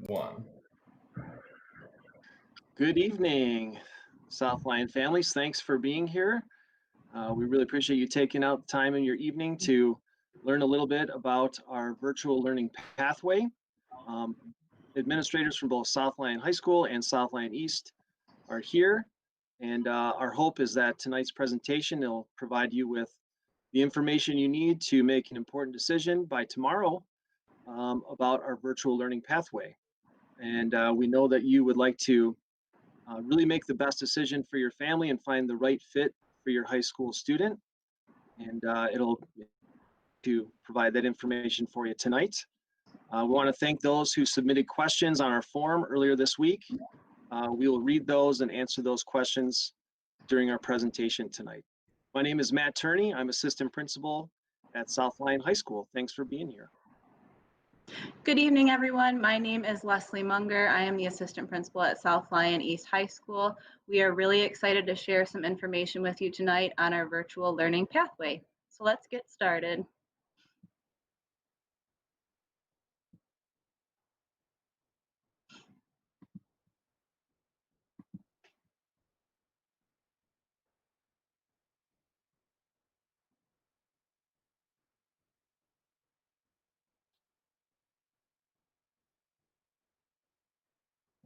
One. Good evening, South Lyon families. Thanks for being here. We really appreciate you taking out the time in your evening to learn a little bit about our virtual learning pathway. Um, Administrators from both South Lyon High School and South Lyon East are here, and our hope is that tonight's presentation will provide you with the information you need to make an important decision by tomorrow about our virtual learning pathway. And we know that you would like to really make the best decision for your family and find the right fit for your high school student. And it'll to provide that information for you tonight. We want to thank those who submitted questions on our forum earlier this week. We will read those and answer those questions during our presentation tonight. My name is Matt Turney. I'm assistant principal at South Lyon High School. Thanks for being here. Good evening, everyone. My name is Leslie Munger. I am the assistant principal at South Lyon East High School. We are really excited to share some information with you tonight on our virtual learning pathway. So let's get started.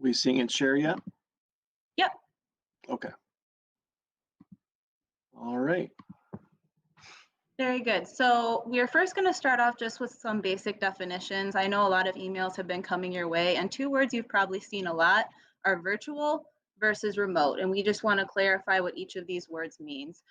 We seeing and share yet? Yep. Okay. All right. Very good. So we're first going to start off just with some basic definitions. I know a lot of emails have been coming your way, and two words you've probably seen a lot are virtual versus remote. And we just want to clarify what each of these words means.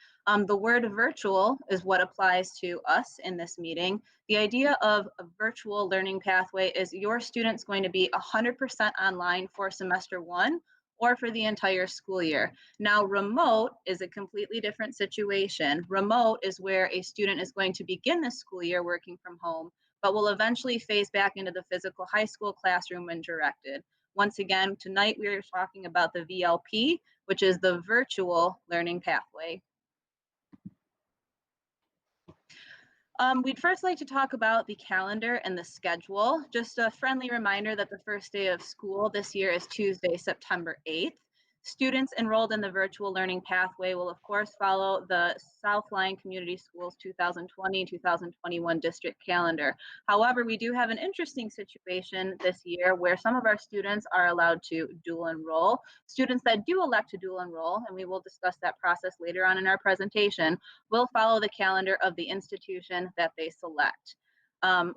The word virtual is what applies to us in this meeting. The idea of a virtual learning pathway is your student's going to be 100% online for semester one or for the entire school year. Now, remote is a completely different situation. Remote is where a student is going to begin the school year working from home, but will eventually phase back into the physical high school classroom when directed. Once again, tonight we are talking about the VLP, which is the virtual learning pathway. We'd first like to talk about the calendar and the schedule. Just a friendly reminder that the first day of school this year is Tuesday, September 8th. Students enrolled in the virtual learning pathway will, of course, follow the South Lyon Community Schools 2020-2021 district calendar. However, we do have an interesting situation this year where some of our students are allowed to dual enroll. Students that do elect to dual enroll, and we will discuss that process later on in our presentation, will follow the calendar of the institution that they select.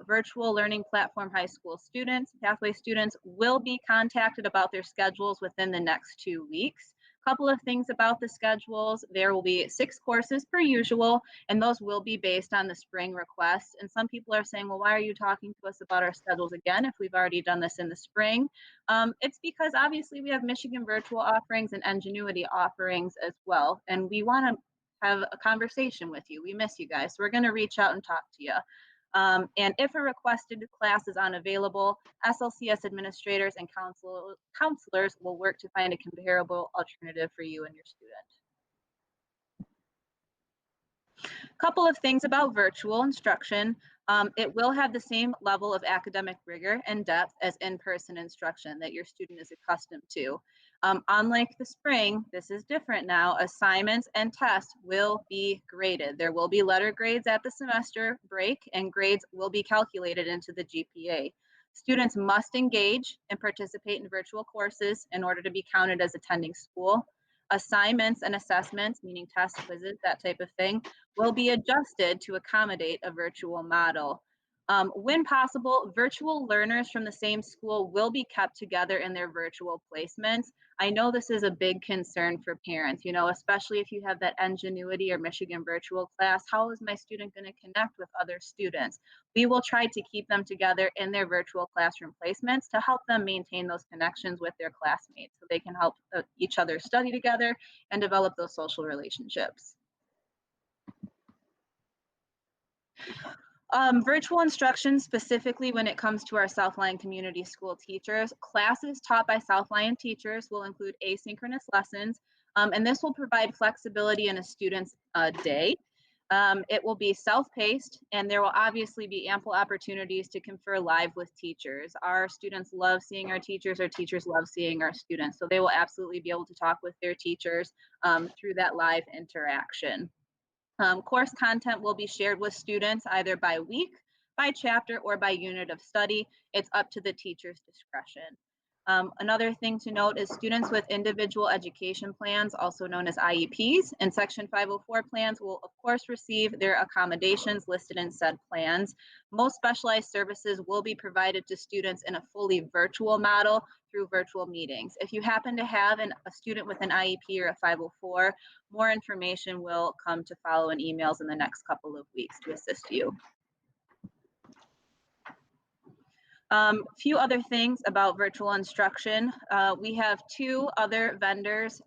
Virtual learning platform high school students, pathway students, will be contacted about their schedules within the next 2 weeks. Couple of things about the schedules: there will be 6 courses per usual, and those will be based on the spring requests. And some people are saying, well, why are you talking to us about our schedules again if we've already done this in the spring? It's because obviously we have Michigan virtual offerings and Ingenuity offerings as well, and we want to have a conversation with you. We miss you guys, so we're going to reach out and talk to you. And if a requested class is unavailable, SLCS administrators and counselors will work to find a comparable alternative for you and your student. Couple of things about virtual instruction. It will have the same level of academic rigor and depth as in-person instruction that your student is accustomed to. Unlike the spring, this is different now. Assignments and tests will be graded. There will be letter grades at the semester break, and grades will be calculated into the GPA. Students must engage and participate in virtual courses in order to be counted as attending school. Assignments and assessments, meaning tests, quizzes, that type of thing, will be adjusted to accommodate a virtual model. When possible, virtual learners from the same school will be kept together in their virtual placements. I know this is a big concern for parents, especially if you have that Ingenuity or Michigan virtual class. How is my student going to connect with other students? We will try to keep them together in their virtual classroom placements to help them maintain those connections with their classmates so they can help each other study together and develop those social relationships. Virtual instruction, specifically when it comes to our South Lyon Community School teachers, classes taught by South Lyon teachers will include asynchronous lessons, and this will provide flexibility in a student's day. It will be self-paced, and there will obviously be ample opportunities to confer live with teachers. Our students love seeing our teachers love seeing our students, so they will absolutely be able to talk with their teachers through that live interaction. Course content will be shared with students either by week, by chapter, or by unit of study. It's up to the teacher's discretion. Another thing to note is students with individual education plans, also known as IEPs, and Section 504 plans will, of course, receive their accommodations listed in said plans. Most specialized services will be provided to students in a fully virtual model through virtual meetings. If you happen to have a student with an IEP or a 504, more information will come to follow in emails in the next couple of weeks to assist you. Few other things about virtual instruction. We have two other vendors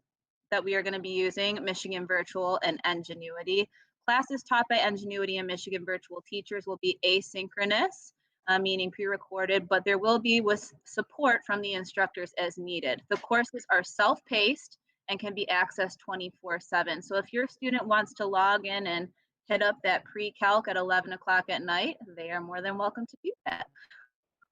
that we are going to be using, Michigan Virtual and Ingenuity. Classes taught by Ingenuity and Michigan Virtual teachers will be asynchronous, meaning pre-recorded, but there will be with support from the instructors as needed. The courses are self-paced and can be accessed 24/7. So if your student wants to log in and hit up that pre-calc at 11 o'clock at night, they are more than welcome to do that.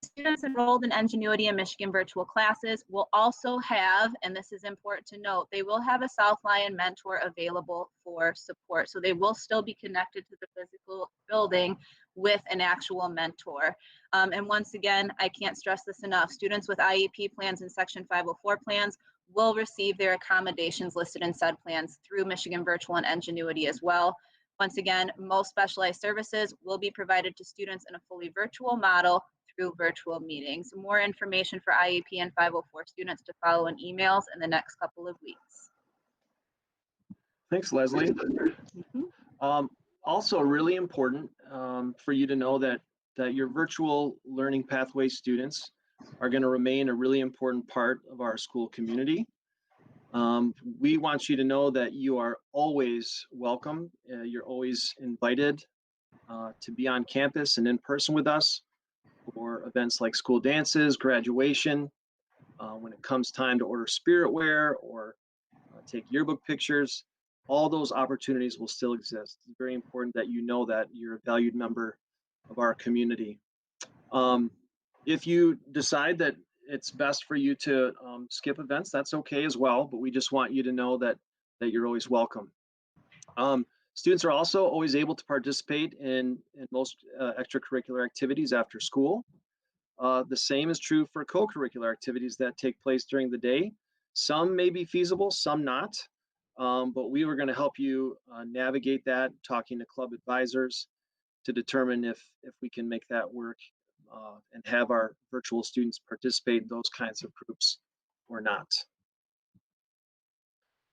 Students enrolled in Ingenuity and Michigan virtual classes will also have, and this is important to note, they will have a South Lyon mentor available for support. So they will still be connected to the physical building with an actual mentor. And once again, I can't stress this enough, students with IEP plans and Section 504 plans will receive their accommodations listed in said plans through Michigan Virtual and Ingenuity as well. Once again, most specialized services will be provided to students in a fully virtual model through virtual meetings. More information for IEP and 504 students to follow in emails in the next couple of weeks. Thanks, Leslie. Mhm. Also really important for you to know that your virtual learning pathway students are going to remain a really important part of our school community. We want you to know that you are always welcome. You're always invited to be on campus and in person with us for events like school dances, graduation, when it comes time to order spiritware or take yearbook pictures. All those opportunities will still exist. It's very important that you know that you're a valued member of our community. If you decide that it's best for you to skip events, that's okay as well, but we just want you to know that you're always welcome. Students are also always able to participate in most extracurricular activities after school. The same is true for co-curricular activities that take place during the day. Some may be feasible, some not, but we were going to help you navigate that, talking to club advisors to determine if we can make that work and have our virtual students participate in those kinds of groups or not.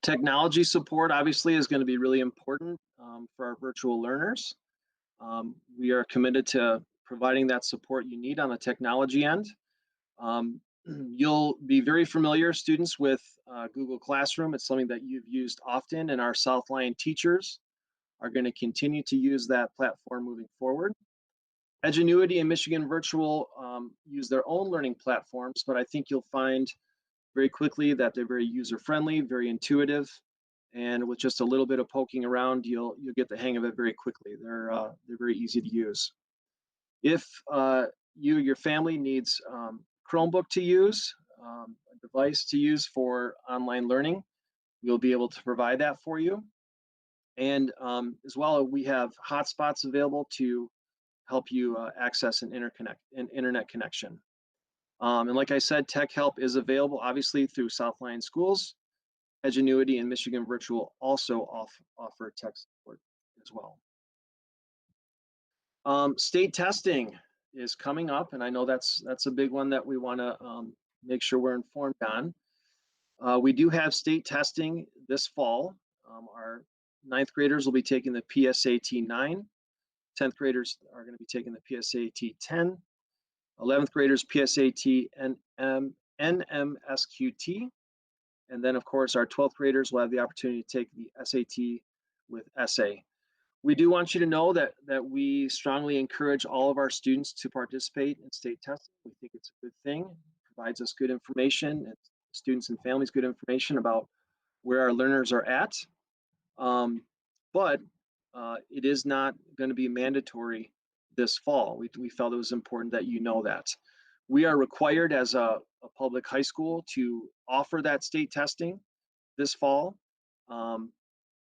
Technology support obviously is going to be really important for our virtual learners. We are committed to providing that support you need on the technology end. You'll be very familiar, students, with Google Classroom. It's something that you've used often, and our South Lyon teachers are going to continue to use that platform moving forward. Edgenuity and Michigan Virtual use their own learning platforms, but I think you'll find very quickly that they're very user-friendly, very intuitive, and with just a little bit of poking around, you'll get the hang of it very quickly. They're very easy to use. If you or your family needs Chromebook to use, a device to use for online learning, we'll be able to provide that for you. And as well, we have hotspots available to help you access an internet connection. And like I said, tech help is available, obviously, through South Lyon Schools. Edgenuity and Michigan Virtual also offer tech support as well. State testing is coming up, and I know that's a big one that we want to make sure we're informed on. We do have state testing this fall. Our ninth graders will be taking the PSAT 9. 10th graders are going to be taking the PSAT 10. 11th graders PSAT and NMSQT. And then, of course, our 12th graders will have the opportunity to take the SAT with essay. We do want you to know that we strongly encourage all of our students to participate in state testing. We think it's a good thing. It provides us good information, and students and families good information about where our learners are at. But it is not going to be mandatory this fall. We felt it was important that you know that. We are required as a public high school to offer that state testing this fall. Um,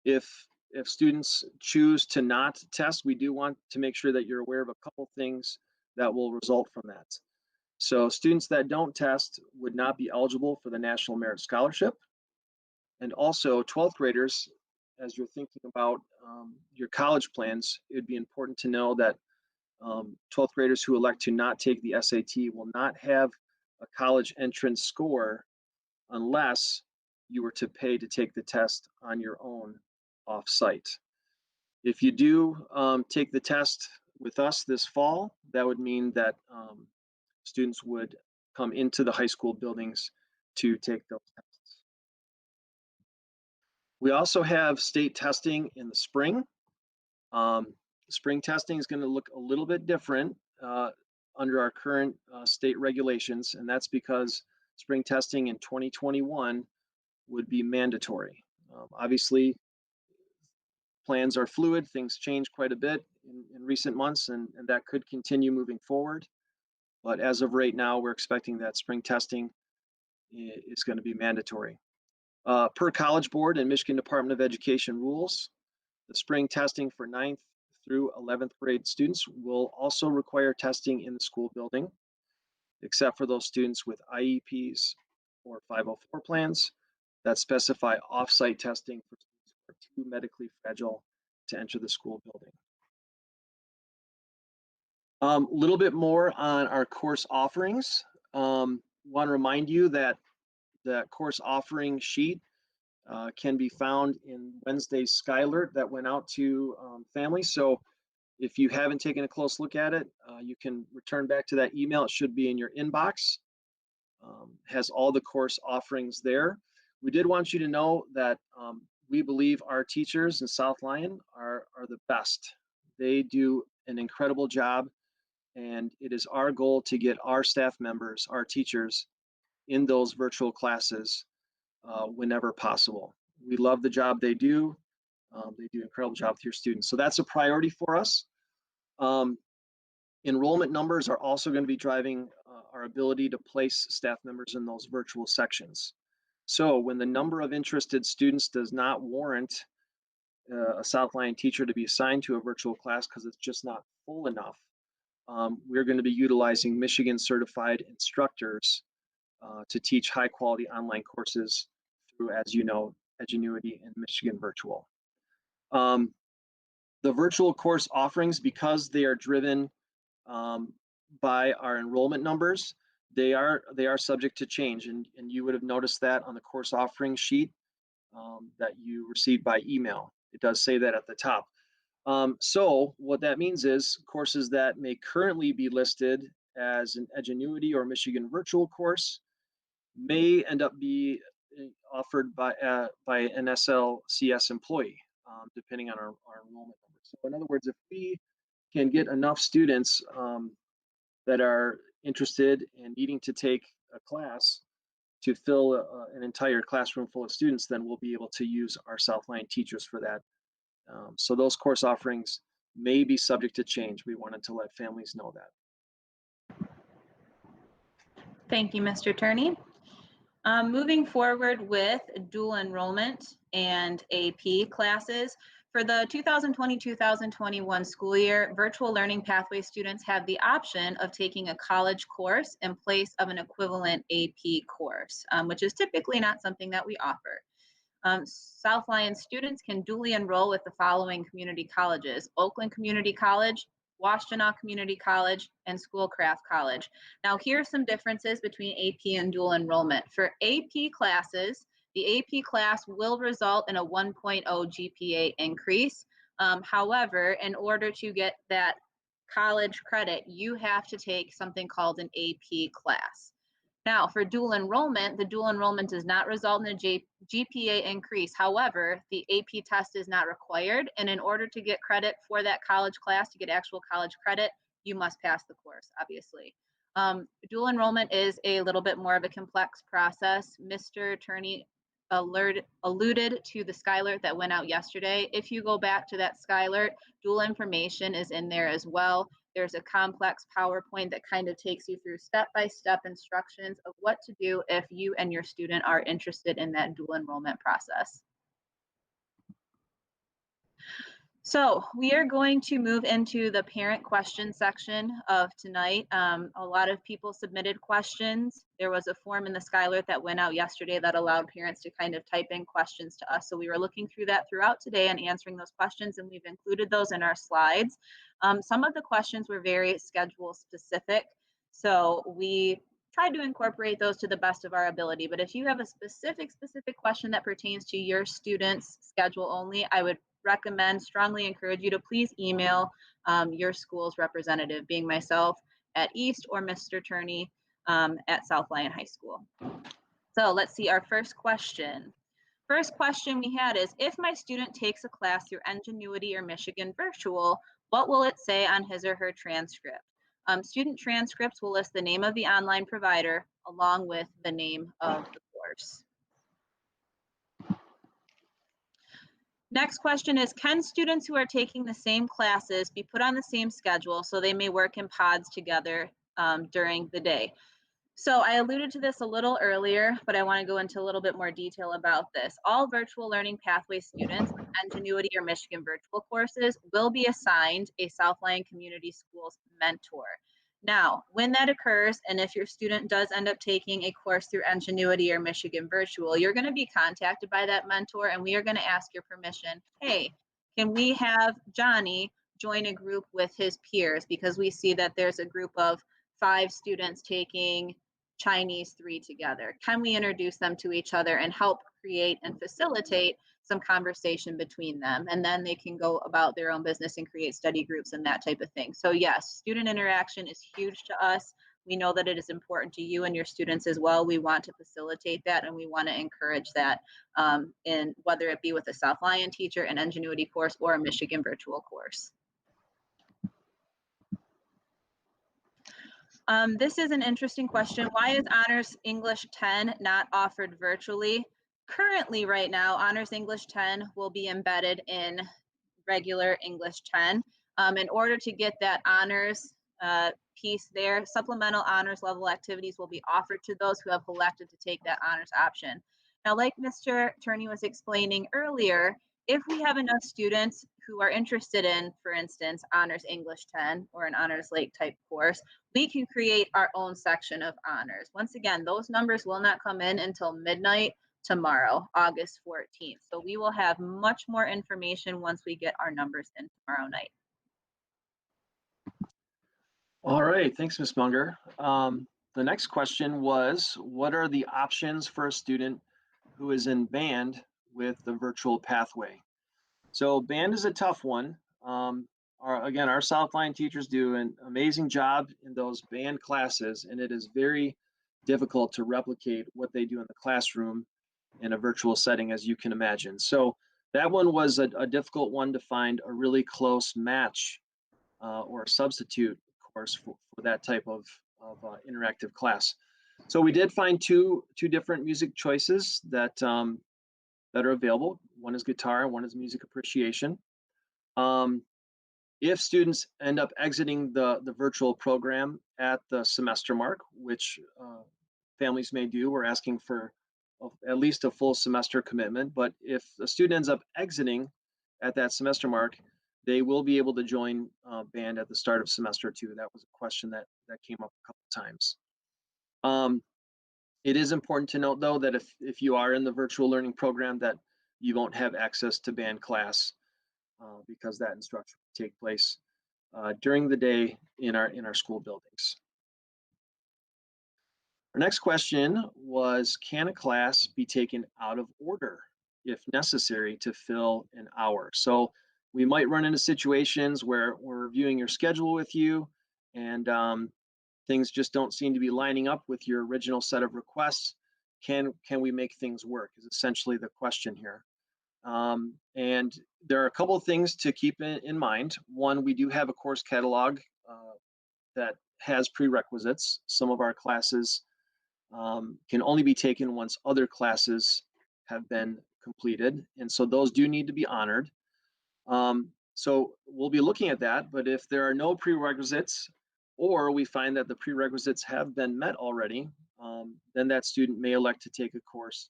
if if students choose to not test, we do want to make sure that you're aware of a couple things that will result from that. So students that don't test would not be eligible for the National Merit Scholarship. And also 12th graders, as you're thinking about your college plans, it would be important to know that 12th graders who elect to not take the SAT will not have a college entrance score unless you were to pay to take the test on your own off-site. If you do take the test with us this fall, that would mean that students would come into the high school buildings to take those tests. We also have state testing in the spring. Um, Spring testing is going to look a little bit different under our current state regulations, and that's because spring testing in 2021 would be mandatory. Obviously, plans are fluid, things change quite a bit in recent months, and that could continue moving forward. But as of right now, we're expecting that spring testing is going to be mandatory. Per College Board and Michigan Department of Education rules, the spring testing for 9th through 11th grade students will also require testing in the school building, except for those students with IEPs or 504 plans that specify off-site testing for students who are too medically fragile to enter the school building. A little bit more on our course offerings. Want to remind you that the course offering sheet can be found in Wednesday's Skylert that went out to families. So if you haven't taken a close look at it, you can return back to that email. It should be in your inbox. Has all the course offerings there. We did want you to know that we believe our teachers in South Lyon are the best. They do an incredible job, and it is our goal to get our staff members, our teachers, in those virtual classes whenever possible. We love the job they do. They do an incredible job with your students. So that's a priority for us. Enrollment numbers are also going to be driving our ability to place staff members in those virtual sections. So when the number of interested students does not warrant a South Lyon teacher to be assigned to a virtual class because it's just not full enough, we're going to be utilizing Michigan certified instructors to teach high quality online courses through, as you know, Edgenuity and Michigan Virtual. The virtual course offerings, because they are driven by our enrollment numbers, they are subject to change, and you would have noticed that on the course offering sheet that you received by email. It does say that at the top. So what that means is courses that may currently be listed as an Edgenuity or Michigan Virtual course may end up be offered by an SLCS employee, depending on our enrollment numbers. So in other words, if we can get enough students that are interested in needing to take a class to fill an entire classroom full of students, then we'll be able to use our South Lyon teachers for that. So those course offerings may be subject to change. We wanted to let families know that. Thank you, Mr. Turney. Moving forward with dual enrollment and AP classes. For the 2020-2021 school year, virtual learning pathway students have the option of taking a college course in place of an equivalent AP course, which is typically not something that we offer. South Lyon students can dually enroll with the following community colleges: Oakland Community College, Washtenaw Community College, and Schoolcraft College. Now, here are some differences between AP and dual enrollment. For AP classes, the AP class will result in a 1.0 GPA increase. However, in order to get that college credit, you have to take something called an AP class. Now, for dual enrollment, the dual enrollment does not result in a GPA increase. However, the AP test is not required. And in order to get credit for that college class, to get actual college credit, you must pass the course, obviously. Dual enrollment is a little bit more of a complex process. Mr. Turney alluded to the Skylert that went out yesterday. If you go back to that Skylert, dual information is in there as well. There's a complex PowerPoint that kind of takes you through step-by-step instructions of what to do if you and your student are interested in that dual enrollment process. So we are going to move into the parent question section of tonight. A lot of people submitted questions. There was a form in the Skylert that went out yesterday that allowed parents to kind of type in questions to us. So we were looking through that throughout today and answering those questions, and we've included those in our slides. Some of the questions were very schedule specific. So we tried to incorporate those to the best of our ability. But if you have a specific question that pertains to your student's schedule only, I would strongly encourage you to please email your school's representative, being myself at East or Mr. Turney at South Lyon High School. So let's see our first question. First question we had is, if my student takes a class through Ingenuity or Michigan Virtual, what will it say on his or her transcript? Student transcripts will list the name of the online provider along with the name of the course. Next question is, can students who are taking the same classes be put on the same schedule so they may work in pods together during the day? So I alluded to this a little earlier, but I want to go into a little bit more detail about this. All virtual learning pathway students with Ingenuity or Michigan Virtual courses will be assigned a South Lyon Community Schools mentor. Now, when that occurs, and if your student does end up taking a course through Ingenuity or Michigan Virtual, you're going to be contacted by that mentor, and we are going to ask your permission. Hey, can we have Johnny join a group with his peers? Because we see that there's a group of 5 students taking Chinese 3 together. Can we introduce them to each other and help create and facilitate some conversation between them? And then they can go about their own business and create study groups and that type of thing. So yes, student interaction is huge to us. We know that it is important to you and your students as well. We want to facilitate that, and we want to encourage that in whether it be with a South Lyon teacher, an Ingenuity course, or a Michigan Virtual course. This is an interesting question. Why is Honors English 10 not offered virtually? Currently, right now, Honors English 10 will be embedded in regular English 10. In order to get that honors piece there, supplemental honors level activities will be offered to those who have elected to take that honors option. Now, like Mr. Turney was explaining earlier, if we have enough students who are interested in, for instance, Honors English 10 or an Honors Lake type course, we can create our own section of honors. Once again, those numbers will not come in until midnight tomorrow, August 14th. So we will have much more information once we get our numbers in tomorrow night. All right, thanks, Ms. Munger. The next question was, what are the options for a student who is in band with the virtual pathway? So band is a tough one. Our South Lyon teachers do an amazing job in those band classes, and it is very difficult to replicate what they do in the classroom in a virtual setting, as you can imagine. So that one was a difficult one to find a really close match or a substitute course for that type of interactive class. So we did find two different music choices that are available. One is guitar and one is music appreciation. If students end up exiting the virtual program at the semester mark, which families may do, we're asking for at least a full semester commitment. But if the student ends up exiting at that semester mark, they will be able to join band at the start of semester 2. That was a question that came up a couple times. It is important to note, though, that if you are in the virtual learning program, that you won't have access to band class because that instruction will take place during the day in our school buildings. Our next question was, can a class be taken out of order if necessary to fill an hour? So we might run into situations where we're reviewing your schedule with you and things just don't seem to be lining up with your original set of requests. Can we make things work is essentially the question here. And there are a couple of things to keep in mind. One, we do have a course catalog that has prerequisites. Some of our classes can only be taken once other classes have been completed. And so those do need to be honored. So we'll be looking at that, but if there are no prerequisites or we find that the prerequisites have been met already, then that student may elect to take a course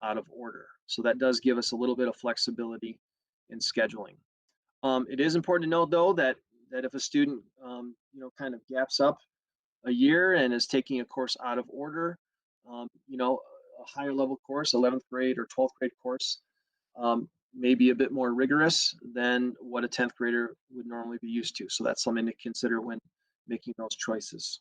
out of order. So that does give us a little bit of flexibility in scheduling. It is important to note though that if a student kind of gaps up a year and is taking a course out of order, a higher level course, 11th grade or 12th grade course, may be a bit more rigorous than what a 10th grader would normally be used to. So that's something to consider when making those choices.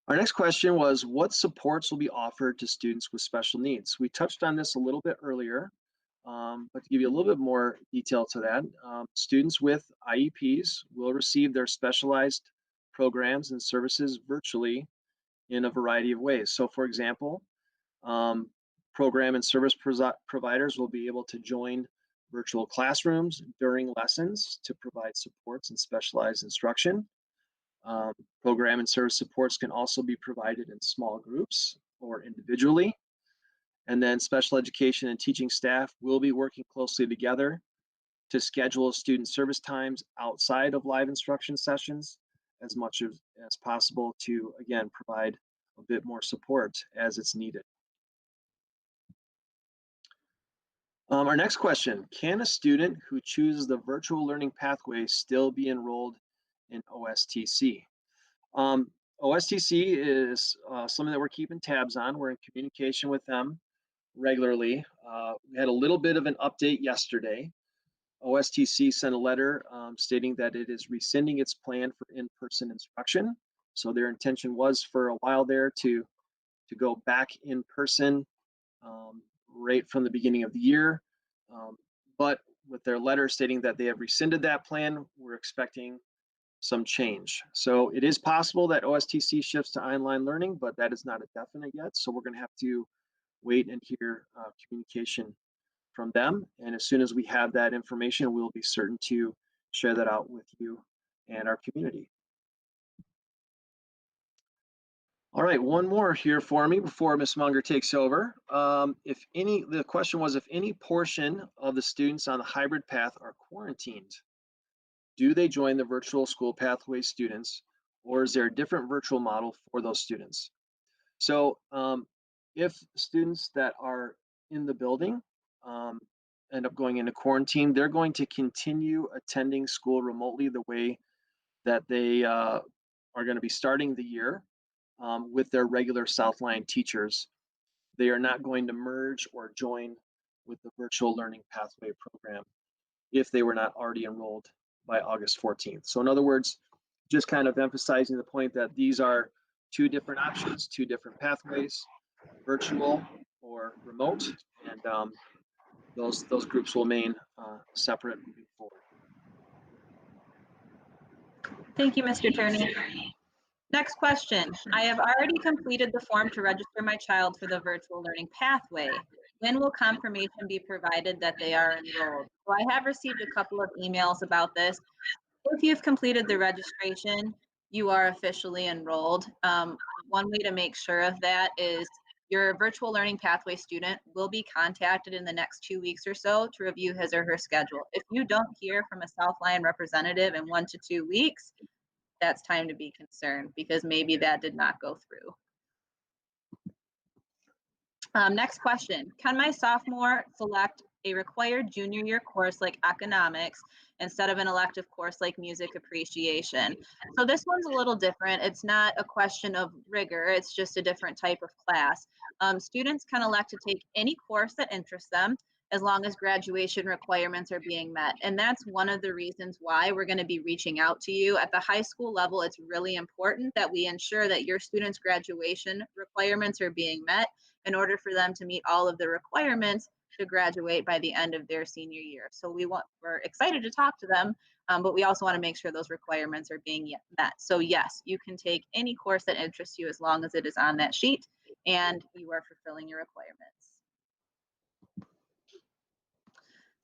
Our next question was, what supports will be offered to students with special needs? We touched on this a little bit earlier, but to give you a little bit more detail to that, students with IEPs will receive their specialized programs and services virtually in a variety of ways. So for example, program and service providers will be able to join virtual classrooms during lessons to provide supports and specialized instruction. Program and service supports can also be provided in small groups or individually. And then special education and teaching staff will be working closely together to schedule student service times outside of live instruction sessions as much as possible to, again, provide a bit more support as it's needed. Our next question, can a student who chooses the virtual learning pathway still be enrolled in OSTC? OSTC is something that we're keeping tabs on. We're in communication with them regularly. We had a little bit of an update yesterday. OSTC sent a letter stating that it is rescinding its plan for in-person instruction. So their intention was for a while there to go back in person right from the beginning of the year. But with their letter stating that they have rescinded that plan, we're expecting some change. So it is possible that OSTC shifts to online learning, but that is not a definite yet. So we're going to have to wait and hear communication from them. And as soon as we have that information, we'll be certain to share that out with you and our community. All right, one more here for me before Ms. Munger takes over. The question was, if any portion of the students on the hybrid path are quarantined, do they join the virtual school pathway students, or is there a different virtual model for those students? So if students that are in the building end up going into quarantine, they're going to continue attending school remotely the way that they are going to be starting the year with their regular Southline teachers. They are not going to merge or join with the virtual learning pathway program if they were not already enrolled by August 14th. So in other words, just kind of emphasizing the point that these are two different options, two different pathways, virtual or remote, and those groups will remain separate moving forward. Thank you, Mr. Turney. Next question. I have already completed the form to register my child for the virtual learning pathway. When will confirmation be provided that they are enrolled? So I have received a couple of emails about this. If you've completed the registration, you are officially enrolled. One way to make sure of that is your virtual learning pathway student will be contacted in the next 2 weeks or so to review his or her schedule. If you don't hear from a Southline representative in 1 to 2 weeks, that's time to be concerned because maybe that did not go through. Next question, can my sophomore select a required junior year course like economics instead of an elective course like music appreciation? So this one's a little different. It's not a question of rigor, it's just a different type of class. Students can elect to take any course that interests them as long as graduation requirements are being met. And that's one of the reasons why we're going to be reaching out to you. At the high school level, it's really important that we ensure that your students' graduation requirements are being met in order for them to meet all of the requirements to graduate by the end of their senior year. So we're excited to talk to them, but we also want to make sure those requirements are being met. So yes, you can take any course that interests you as long as it is on that sheet and you are fulfilling your requirements.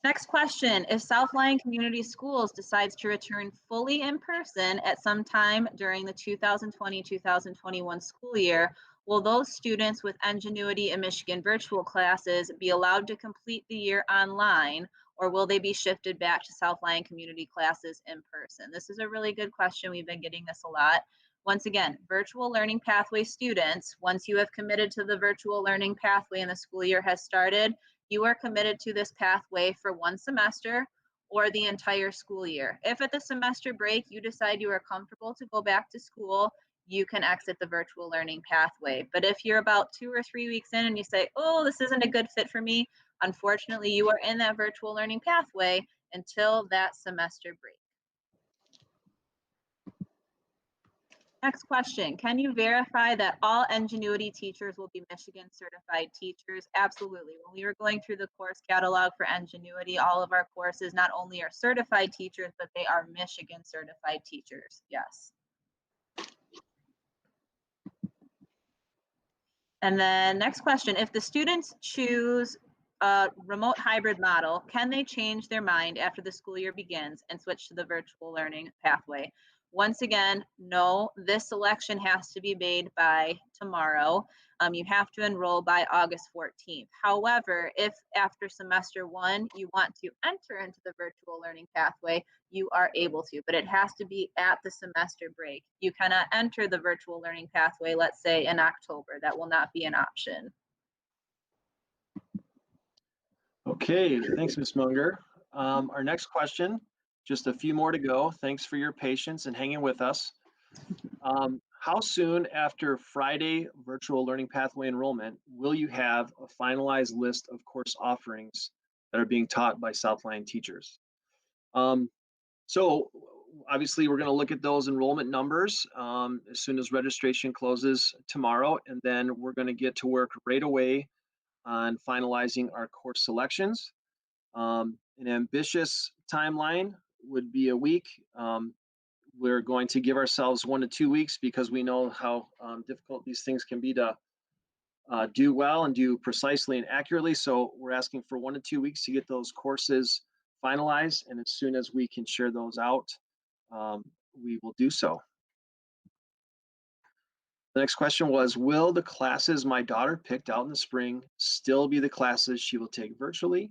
Next question, if Southline Community Schools decides to return fully in person at some time during the 2020-2021 school year, Will those students with Ingenuity and Michigan virtual classes be allowed to complete the year online, or will they be shifted back to South Lyon community classes in person? This is a really good question. We've been getting this a lot. Once again, virtual learning pathway students, once you have committed to the virtual learning pathway and the school year has started, you are committed to this pathway for one semester or the entire school year. If at the semester break you decide you are comfortable to go back to school, you can exit the virtual learning pathway. But if you're about 2 or 3 weeks in and you say, oh, this isn't a good fit for me, unfortunately, you are in that virtual learning pathway until that semester break. Next question, can you verify that all Ingenuity teachers will be Michigan certified teachers? Absolutely. When we were going through the course catalog for Ingenuity, all of our courses not only are certified teachers, but they are Michigan certified teachers. Yes. And then next question, if the students choose a remote hybrid model, can they change their mind after the school year begins and switch to the virtual learning pathway? Once again, no, this selection has to be made by tomorrow. You have to enroll by August 14th. However, if after semester one you want to enter into the virtual learning pathway, you are able to, but it has to be at the semester break. You cannot enter the virtual learning pathway, let's say in October. That will not be an option. Okay, thanks, Ms. Munger. Our next question, just a few more to go. Thanks for your patience and hanging with us. How soon after Friday virtual learning pathway enrollment will you have a finalized list of course offerings that are being taught by South Lyon teachers? So obviously we're going to look at those enrollment numbers as soon as registration closes tomorrow, and then we're going to get to work right away on finalizing our course selections. An ambitious timeline would be a week. We're going to give ourselves 1 to 2 weeks because we know how difficult these things can be to do well and do precisely and accurately. So we're asking for 1 to 2 weeks to get those courses finalized, and as soon as we can share those out, we will do so. The next question was, will the classes my daughter picked out in the spring still be the classes she will take virtually,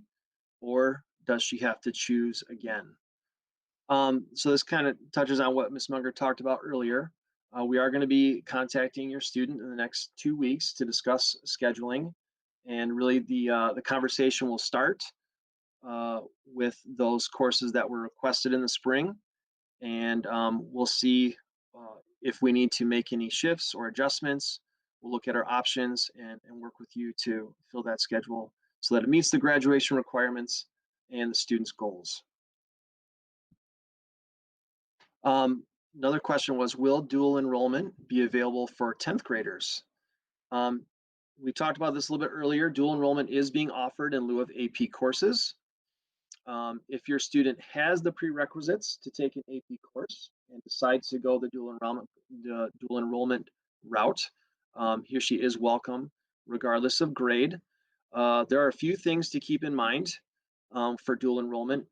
or does she have to choose again? So this kind of touches on what Ms. Munger talked about earlier. We are going to be contacting your student in the next 2 weeks to discuss scheduling, and really the conversation will start with those courses that were requested in the spring, and we'll see if we need to make any shifts or adjustments. We'll look at our options and work with you to fill that schedule so that it meets the graduation requirements and the students' goals. Another question was, will dual enrollment be available for 10th graders? We talked about this a little bit earlier. Dual enrollment is being offered in lieu of AP courses. If your student has the prerequisites to take an AP course and decides to go the dual enrollment route, he or she is welcome regardless of grade. There are a few things to keep in mind for dual enrollment.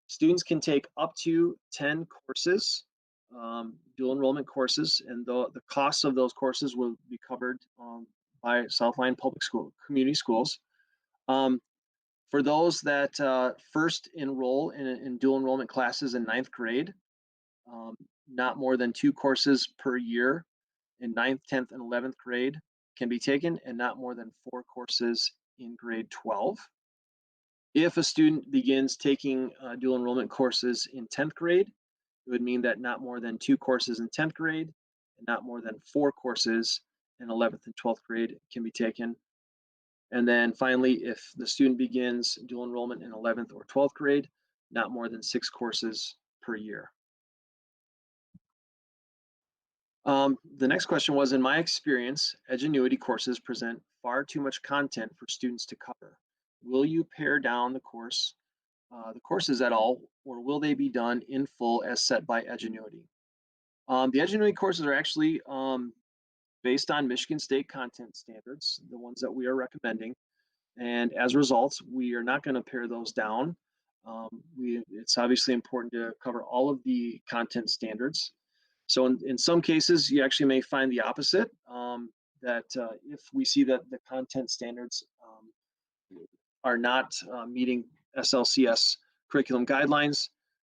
Students can take up to 10 courses, dual enrollment courses, and the costs of those courses will be covered by South Lyon Public School community schools. For those that first enroll in dual enrollment classes in 9th grade, not more than 2 courses per year in 9th, 10th, and 11th grade can be taken, and not more than 4 courses in grade 12. If a student begins taking dual enrollment courses in 10th grade, it would mean that not more than 2 courses in 10th grade and not more than 4 courses in 11th and 12th grade can be taken. And then finally, if the student begins dual enrollment in 11th or 12th grade, not more than 6 courses per year. The next question was, in my experience, Edgenuity courses present far too much content for students to cover. Will you pare down the courses at all, or will they be done in full as set by Edgenuity? The Edgenuity courses are actually based on Michigan State content standards, the ones that we are recommending. And as a result, we are not going to pare those down. It's obviously important to cover all of the content standards. So in some cases, you actually may find the opposite, that if we see that the content standards are not meeting SLCS curriculum guidelines,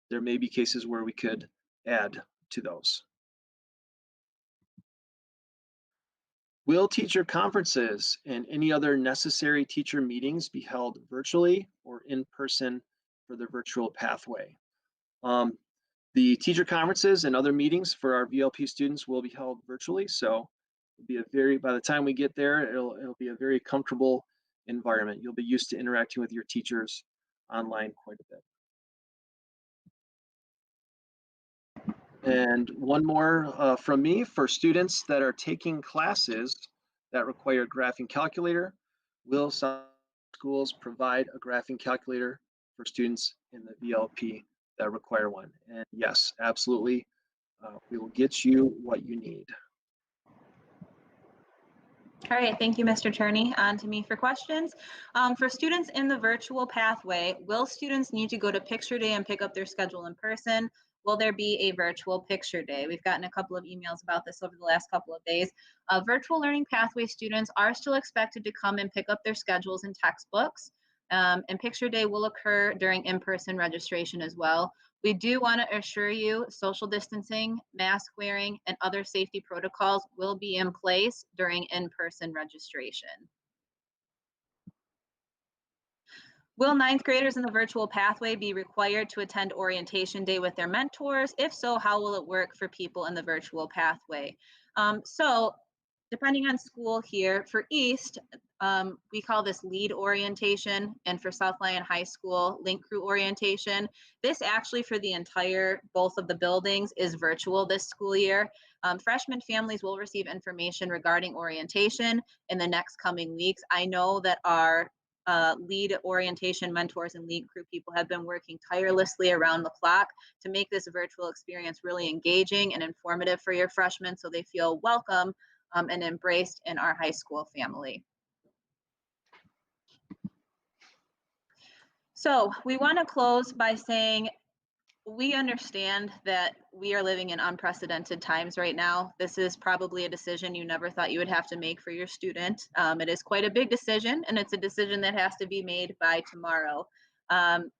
there may be cases where we could add to those. Will teacher conferences and any other necessary teacher meetings be held virtually or in person for the virtual pathway? Um, the teacher conferences and other meetings for our VLP students will be held virtually, so it'll be a very, by the time we get there, it'll be a very comfortable environment. You'll be used to interacting with your teachers online quite a bit. And one more from me: for students that are taking classes that require graphing calculator, will some schools provide a graphing calculator for students in the VLP that require one? And yes, absolutely. We will get you what you need. All right, thank you, Mr. Turney. On to me for questions. For students in the virtual pathway, will students need to go to picture day and pick up their schedule in person? Will there be a virtual picture day? We've gotten a couple of emails about this over the last couple of days. Virtual learning pathway students are still expected to come and pick up their schedules and textbooks. And picture day will occur during in-person registration as well. We do want to assure you social distancing, mask wearing, and other safety protocols will be in place during in-person registration. Will ninth graders in the virtual pathway be required to attend orientation day with their mentors? If so, how will it work for people in the virtual pathway? So depending on school here, for East, we call this lead orientation, and for South Lyon High School, link crew orientation. This actually for the entire, both of the buildings, is virtual this school year. Freshman families will receive information regarding orientation in the next coming weeks. I know that our lead orientation mentors and lead crew people have been working tirelessly around the clock to make this virtual experience really engaging and informative for your freshmen so they feel welcome and embraced in our high school family. So we want to close by saying we understand that we are living in unprecedented times right now. This is probably a decision you never thought you would have to make for your student. It is quite a big decision, and it's a decision that has to be made by tomorrow.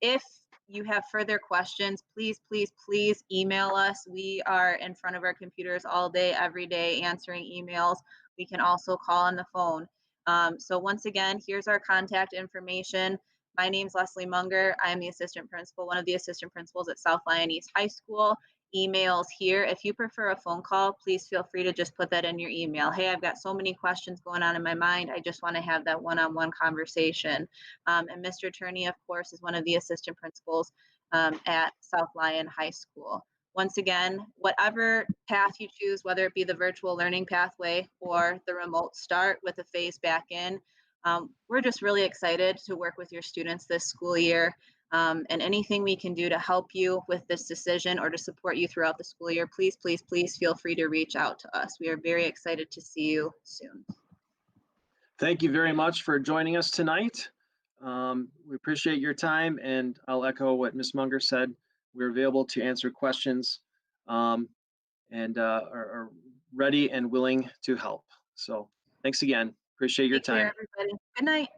If you have further questions, please, please, please email us. We are in front of our computers all day, every day, answering emails. We can also call on the phone. So once again, here's our contact information. My name's Leslie Munger. I'm the assistant principal, one of the assistant principals at South Lyon East High School. Emails here. If you prefer a phone call, please feel free to just put that in your email. Hey, I've got so many questions going on in my mind. I just want to have that one-on-one conversation. And Mr. Turney, of course, is one of the assistant principals at South Lyon High School. Once again, whatever path you choose, whether it be the virtual learning pathway or the remote start with a phase back in, we're just really excited to work with your students this school year, and anything we can do to help you with this decision or to support you throughout the school year, please, please, please feel free to reach out to us. We are very excited to see you soon. Thank you very much for joining us tonight. We appreciate your time, and I'll echo what Ms. Munger said. We're available to answer questions and are ready and willing to help. So thanks again. Appreciate your Take care, time. everybody. Good night.